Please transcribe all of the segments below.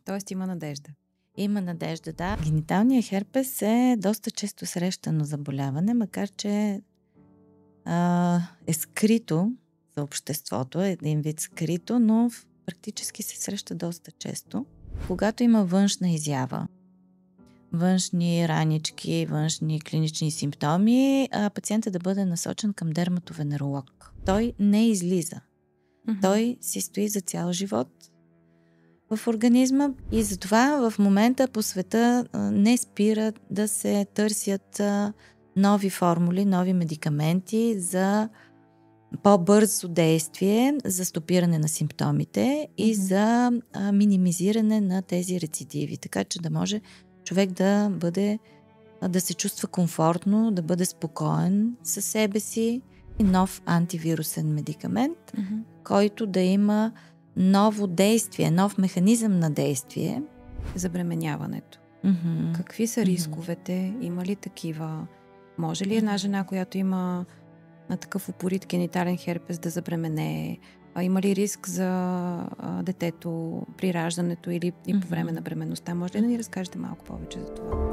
Тоест има надежда. Има надежда, да. Гениталният херпес е доста често срещано заболяване, макар че е скрито за обществото, е един вид скрито, но практически се среща доста често. Когато има външна изява, външни ранички, външни клинични симптоми, пациентът да бъде насочен към дерматовенеролог. Той не излиза. Той си стои за цял живот в организма и затова в момента по света не спира да се търсят нови формули, нови медикаменти за по-бързо действие, за стопиране на симптомите и за минимизиране на тези рецидиви, така че да може човек да се чувства комфортно, да бъде спокоен със себе си. Нов антивирусен медикамент, който да има ново действие, нов механизъм на действие. Забременяването. Какви са рисковете? Има ли такива? Може ли една жена, която има на такъв упорит генитален херпес, да забременее? Има ли риск за детето при раждането или и по време на бременността? Може ли да ни разкажете малко повече за това?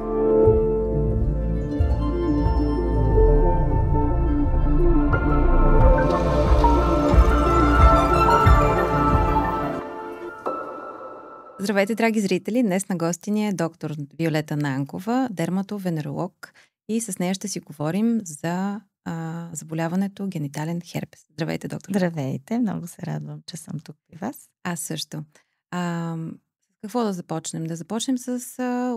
Здравейте, драги зрители! Днес на гости ни е доктор Виолета Нанкова, дерматовенеролог, и с нея ще си говорим за заболяването генитален херпес. Здравейте, доктор. Здравейте, много се радвам, че съм тук при вас. Аз също. Какво да започнем? Да започнем с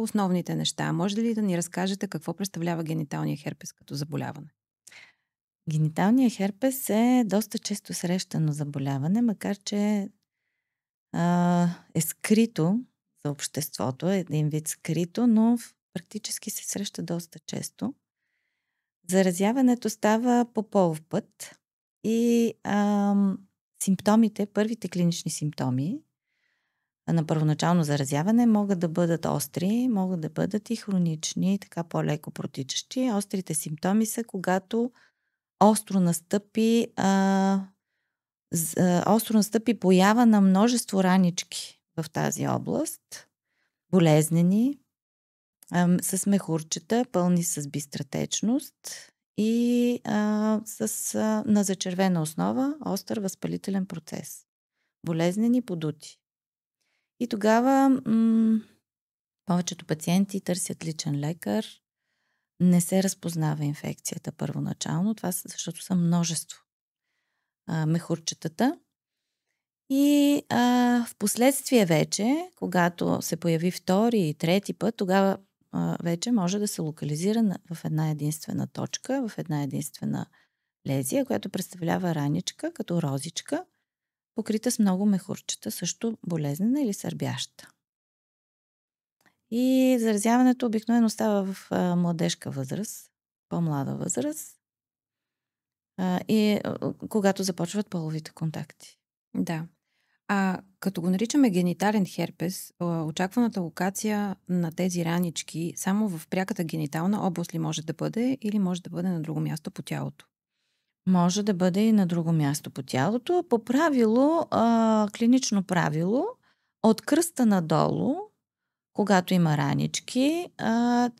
основните неща. Може ли да ни разкажете какво представлява гениталния херпес като заболяване? Гениталният херпес е доста често срещано заболяване, макар че е скрито за обществото, е един вид скрито, но практически се среща доста често. Заразяването става по полов път и симптомите, първите клинични симптоми на първоначално заразяване могат да бъдат остри, могат да бъдат и хронични, така по-леко протичащи. Острите симптоми са когато остро настъпи поява на множество ранички в тази област, болезнени, с мехурчета, пълни с бистра течност и на зачервена основа остър възпалителен процес. Болезнени, подути. И тогава повечето пациенти търсят личен лекар. Не се разпознава инфекцията първоначално, това защото са множество мехурчетата. И в последствие вече, когато се появи втори и трети път, тогава вече може да се локализира в една единствена точка, в една единствена лезия, която представлява раничка, като розичка, покрита с много мехурчета, също болезнена или сърбяща. И заразяването обикновено става в младежка възраст, по-млада възраст, и когато започват половите контакти. Да. Като го наричаме генитален херпес, очакваната локация на тези ранички само в пряката генитална област ли може да бъде или може да бъде на друго място по тялото? Може да бъде и на друго място по тялото. По правило, клинично правило, от кръста надолу, когато има ранички,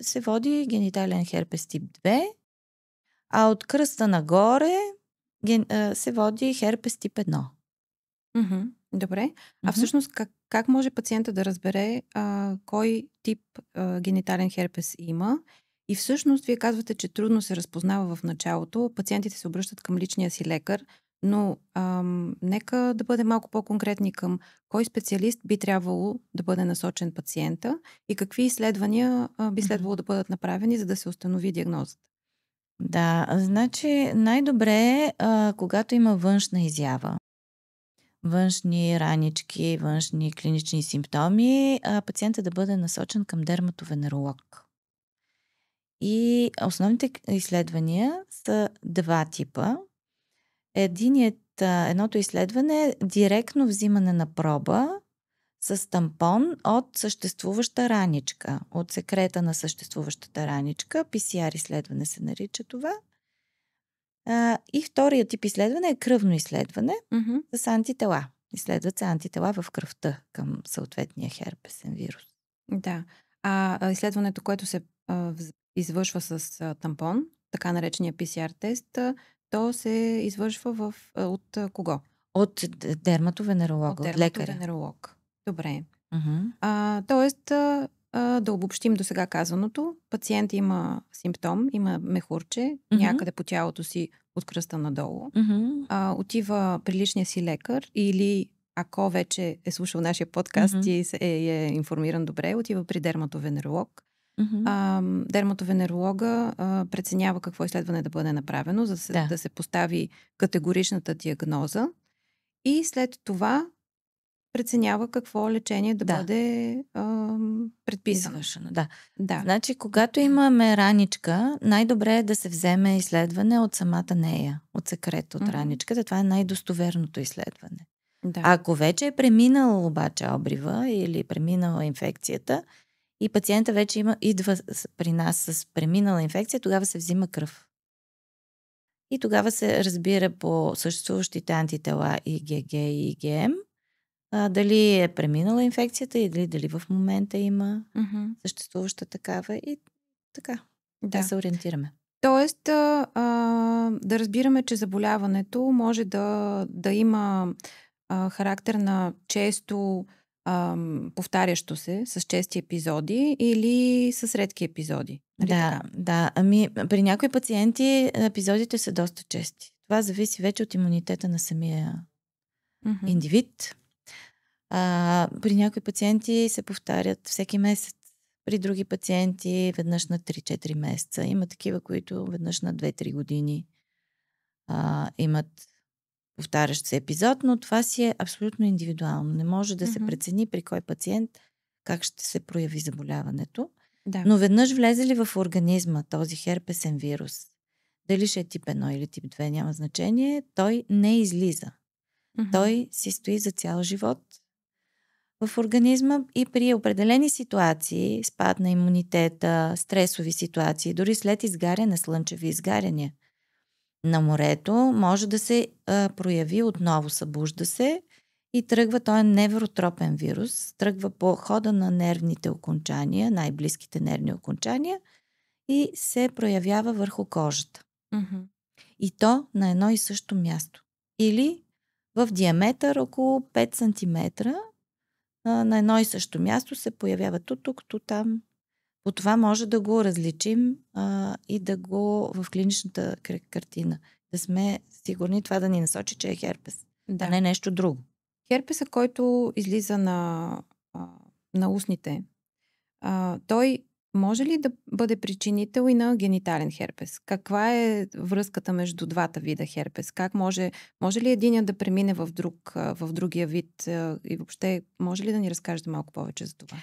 се води генитален херпес тип 2, а от кръста нагоре се води херпес тип 1. Добре. Всъщност как може пациента да разбере кой тип генитален херпес има? И всъщност вие казвате, че трудно се разпознава в началото. Пациентите се обръщат към личния си лекар, но нека да бъдем малко по-конкретни към кой специалист би трябвало да бъде насочен пациента и какви изследвания би следвало да бъдат направени, за да се установи диагнозата. Да, значи най-добре е, когато има външна изява, външни ранички, външни клинични симптоми, пациентът да бъде насочен към дерматовенеролог. И основните изследвания са два типа. Едното изследване е директно взимане на проба с тампон от съществуваща раничка, от секрета на съществуващата раничка. PCR изследване се нарича това. И вторият тип изследване е кръвно изследване с антитела. Изследват се антитела в кръвта към съответния херпесен вирус. Да. Изследването, което се извършва с тампон, така наречения PCR тест, то се извършва от кого? От дерматовенеролога, от лекаря. Дерматовенеролог. Добре. Uh-huh. Тоест, да обобщим до сега казаното, пациент има симптом, има мехурче някъде по тялото си от кръста надолу. Отива при личния си лекар или ако вече е слушал нашия подкаст и е информиран добре, отива при дерматовенеролог. Дерматовенеролога преценява какво изследване да бъде направено, за да се постави категоричната диагноза и след това преценява какво лечение да бъде предписано. Извършено, да. Значи, когато имаме раничка, най-добре е да се вземе изследване от самата нея, от секрет от раничката. Това е най-достоверното изследване. Да. Ако вече е преминал обаче обрива или преминала инфекцията и пациента вече идва при нас с преминала инфекция, тогава се взима кръв. И тогава се разбира по съществуващите антитела IgG и IgM, дали е преминала инфекцията или дали в момента има съществуваща такава и така. Да се ориентираме. Тоест да разбираме, че заболяването може да има характер на често повтарящо се, с чести епизоди или с редки епизоди. Да. Ами при някои пациенти епизодите са доста чести. Това зависи вече от имунитета на самия индивид. При някои пациенти се повтарят всеки месец. При други пациенти веднъж на 3-4 месеца. Има такива, които веднъж на 2-3 години имат повтарящ се епизод, но това си е абсолютно индивидуално. Не може да се прецени при кой пациент как ще се прояви заболяването. Да. Но веднъж влезе ли в организма този херпесен вирус, дали ще е тип 1 или тип 2, няма значение, той не излиза. Той си стои за цял живот в организма и при определени ситуации, спад на имунитета, стресови ситуации, дори след изгаряне, слънчеви изгаряния на морето, може да се прояви отново, събужда се и тръгва, той е невротропен вирус, тръгва по хода на нервните окончания, най-близките нервни окончания и се проявява върху кожата. И то на едно и също място. Или в диаметър около 5 см на едно и също място се появява тук, там. По това може да го различим и да го в клиничната картина. Да сме сигурни това да ни насочи, че е херпес, а не нещо друго. Херпеса, който излиза на устните, той може ли да бъде причинител и на генитален херпес? Каква е връзката между двата вида херпес? Как може ли единият да премине в другия вид? И въобще, може ли да ни разкажете малко повече за това?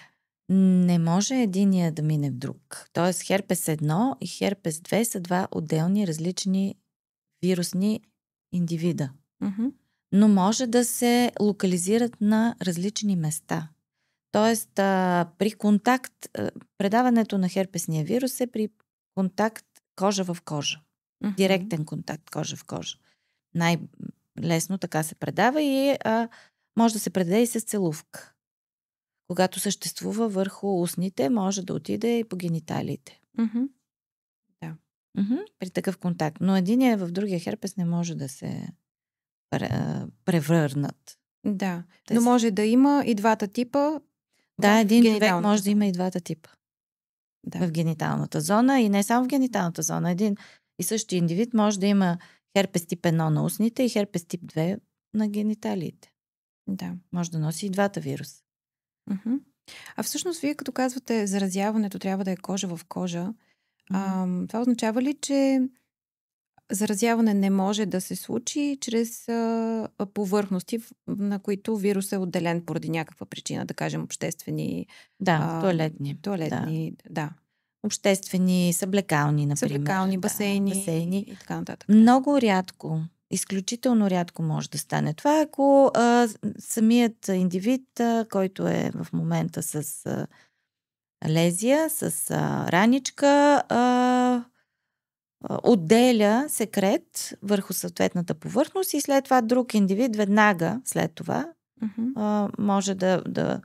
Не може единия да мине в друг. Тоест херпес 1 и херпес 2 са два отделни различни вирусни индивида. Но може да се локализират на различни места. Тоест при контакт, предаването на херпесния вирус е при контакт кожа в кожа. Директен контакт кожа в кожа. Най-лесно така се предава и може да се предаде и с целувка. Когато съществува върху устните, може да отиде и по гениталиите. Да. При такъв контакт. Но единия в другия херпес не може да се превърнат. Да, но може да има и двата типа. Да, един човек може да има и двата типа. В гениталната зона и не само в гениталната зона. Един и същи индивид може да има херпес тип 1 на устните и херпес тип 2 на гениталиите. Да. Може да носи и двата вируса. А всъщност вие като казвате заразяването трябва да е кожа в кожа, това означава ли, че заразяване не може да се случи чрез повърхности, на които вирус е отделен поради някаква причина, да кажем обществени... Туалетни, да. Обществени, съблекални, например. Съблекални, басейни и така нататък. Много рядко, изключително рядко може да стане това, ако самият индивид, който е в момента с лезия, с раничка, отделя секрет върху съответната повърхност и след това друг индивид веднага след това може да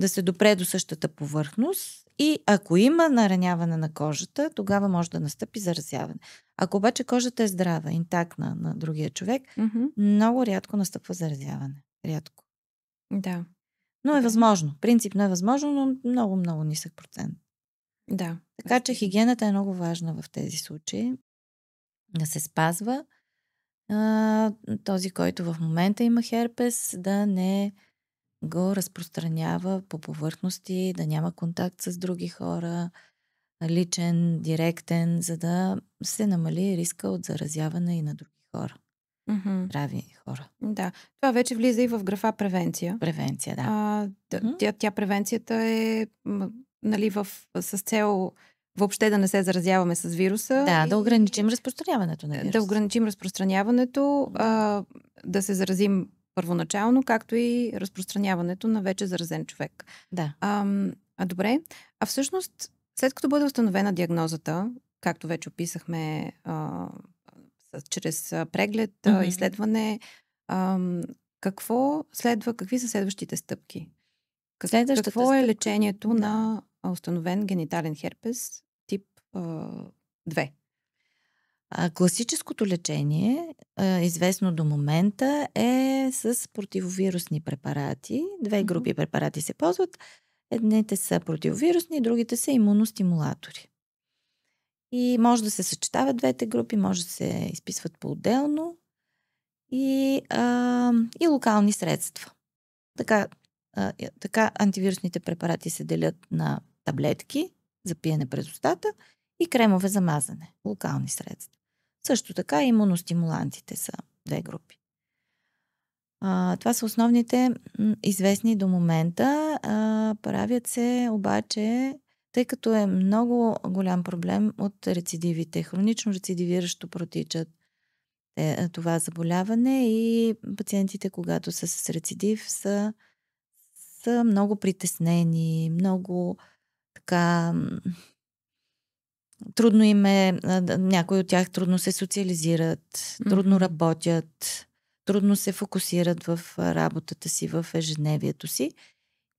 се допре до същата повърхност и ако има нараняване на кожата, тогава може да настъпи заразяване. Ако обаче кожата е здрава, интактна на другия човек, много рядко настъпва заразяване. Рядко. Да. Но е възможно. Принципно е възможно, но много, много нисък процент. Да. Така че хигиената е много важна в тези случаи. Да се спазва. Този, който в момента има херпес, да не го разпространява по повърхности, да няма контакт с други хора, личен, директен, за да се намали риска от заразяване и на други хора. Здрави хора. Да. Това вече влиза и в графа превенция. Превенция, да. Тя превенцията е с цел въобще да не се заразяваме с вируса. Да ограничим разпространяването на вируса. Да ограничим разпространяването, да се заразим първоначално, както и разпространяването на вече заразен човек. Да. Добре. А всъщност, след като бъде установена диагнозата, както вече описахме чрез преглед, изследване, какво следва, какви са следващите стъпки? Какво е лечението на установен генитален херпес тип 2? Класическото лечение, известно до момента, е с противовирусни препарати. Две групи препарати се ползват. Едните са противовирусни, другите са имуностимулатори. И може да се съчетават двете групи, може да се изписват по-отделно и локални средства. Така антивирусните препарати се делят на таблетки за пиене през устата и кремове за мазане, локални средства. Също така имуностимулантите са две групи. Това са основните известни до момента. Правят се обаче, тъй като е много голям проблем от рецидивите. Хронично рецидивиращо протичат това заболяване и пациентите, когато са с рецидив, са много притеснени, много така трудно им е, някои от тях трудно се социализират, трудно работят, трудно се фокусират в работата си, в ежедневието си.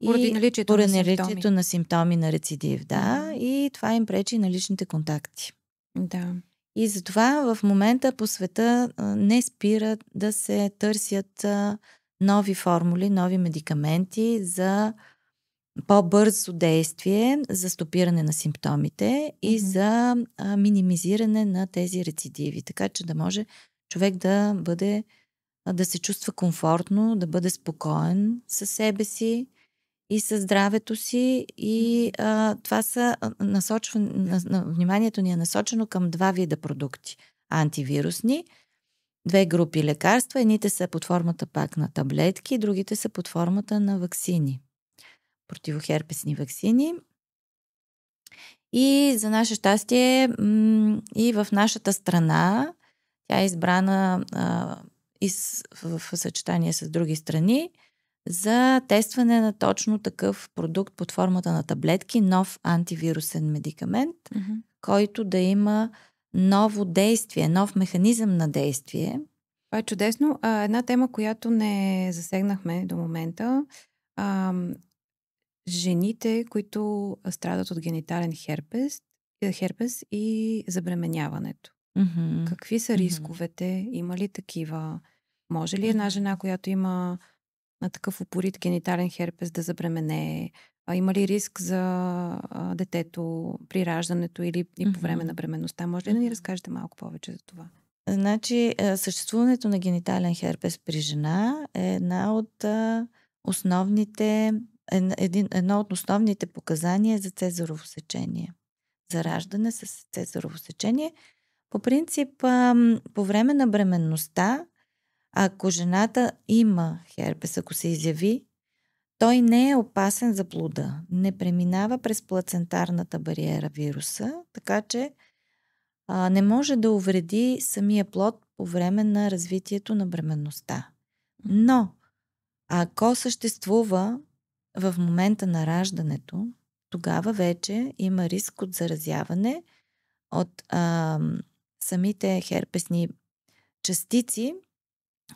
Поради наличието на симптоми на рецидив, да. И това им пречи на личните контакти. Да. И затова в момента по света не спират да се търсят нови формули, нови медикаменти за по-бързо действие, за стопиране на симптомите и за минимизиране на тези рецидиви. Така че да може човек да се чувства комфортно, да бъде спокоен със себе си и със здравето си. И това са вниманието ни е насочено към два вида продукти. Антивирусни, две групи лекарства. Едните са под формата пак на таблетки, другите са под формата на ваксини. Противохерпесни ваксини. И за наше щастие и в нашата страна тя е избрана в съчетание с други страни за тестване на точно такъв продукт под формата на таблетки, нов антивирусен медикамент, който да има ново действие, нов механизъм на действие. Това е чудесно. Една тема, която не засегнахме до момента, жените, които страдат от генитален херпес и забременяването. Какви са рисковете? Има ли такива? Може ли една жена, която има на такъв упорит генитален херпес, да забременее? Има ли риск за детето при раждането или и по време на бременността? Може ли да ни разкажете малко повече за това? Значи, съществуването на генитален херпес при жена е едно от основните показания за цезарово сечение. За раждане с цезарово сечение. По принцип, по време на бременността, ако жената има херпес, ако се изяви, той не е опасен за плода. Не преминава през плацентарната бариера вируса, така че не може да увреди самия плод по време на развитието на бременността. Но, ако съществува в момента на раждането, тогава вече има риск от заразяване от самите херпесни частици,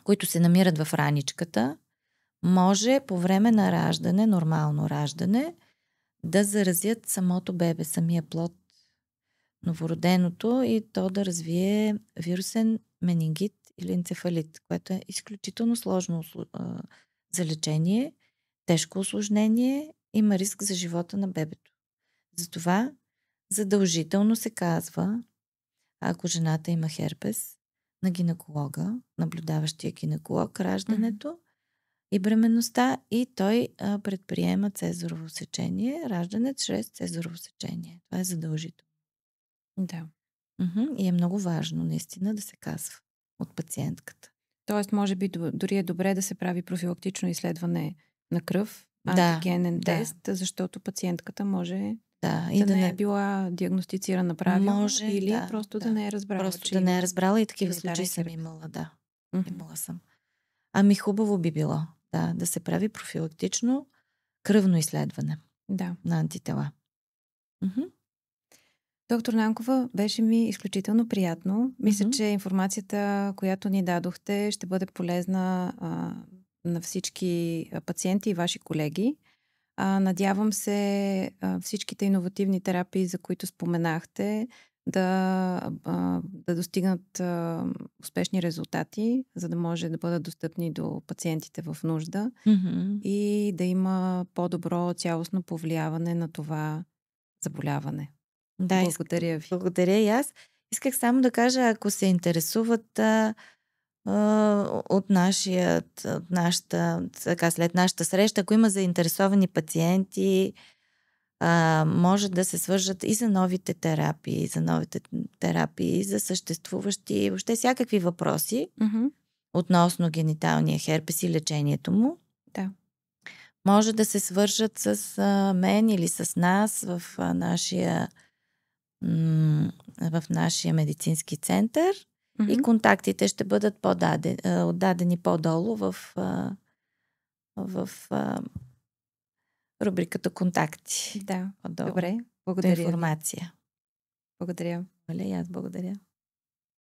които се намират в раничката, може по време на раждане, нормално раждане, да заразят самото бебе, самия плод, новороденото, и то да развие вирусен менингит или енцефалит, което е изключително сложно за лечение, тежко усложнение, има риск за живота на бебето. Затова задължително се казва, ако жената има херпес, на гинеколога, наблюдаващия гинеколог, раждането и бременността, и той предприема цезарово сечение, раждане чрез цезарово сечение. Това е задължително. Да. И е много важно наистина да се казва от пациентката. Тоест, може би дори е добре да се прави профилактично изследване на кръв, Да, антигенен да. тест, защото пациентката може и да не е била диагностицирана правилно, може, или просто да не е разбрала. Просто да не е разбрала, и такива генитален случаи съм херпес. имала, да. Имала съм. Ами хубаво би било, да се прави профилактично кръвно изследване Да. на антитела. Доктор Нанкова, беше ми изключително приятно. Мисля, че информацията, която ни дадохте, ще бъде полезна на всички пациенти и ваши колеги. Надявам се всичките иновативни терапии, за които споменахте, да достигнат успешни резултати, за да може да бъдат достъпни до пациентите в нужда и да има по-добро цялостно повлияване на това заболяване. Да, благодаря ви. Благодаря и аз. Исках само да кажа, ако се интересуват от нашата, след нашата среща, ако има заинтересовани пациенти, може да се свържат и за новите терапии, за съществуващи, въобще всякакви въпроси относно гениталния херпес и лечението му. Да. Може да се свържат с мен или с нас в нашия медицински център, и контактите ще бъдат отдадени по-долу в рубриката контакти. Да, по-долу. добре. Благодаря. Информация. Благодаря. И аз благодаря.